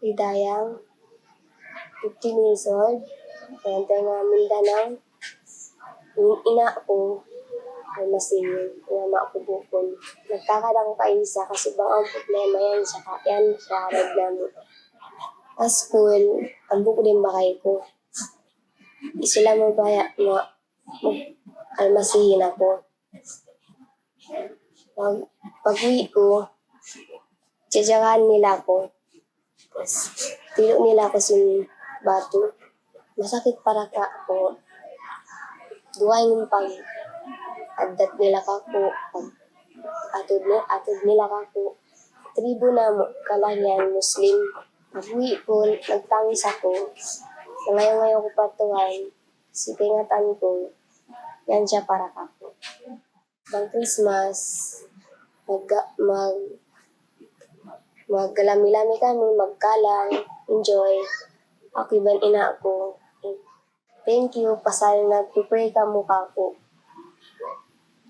Hidayang, 15 years old, and then Mindanao. Yung ina ko, ay masingin, inama ko bukol. Nagkakadang paisa kasi bang ang problema yan siya reklamo. Sa school, ang buko din bakay ko. Isila mo ba almasihin ako. Pag-uwi ko, tiyagahan nila ako. Tapos, tilo nila ako sa bato. Masakit para ka ako. Duway ng pag-adat nila kako. Atod nila kako. Tribo na kalahian, Muslim. Pag-uwi ko, nagtangis ako. Ngayon ko patuhan. Sikingatan ko. Yan siya para kako. Pag Christmas, maggalami-lami kami, magkalang, enjoy. Ako iban ina ko. Thank you, pasal nag-pray ka mo kako.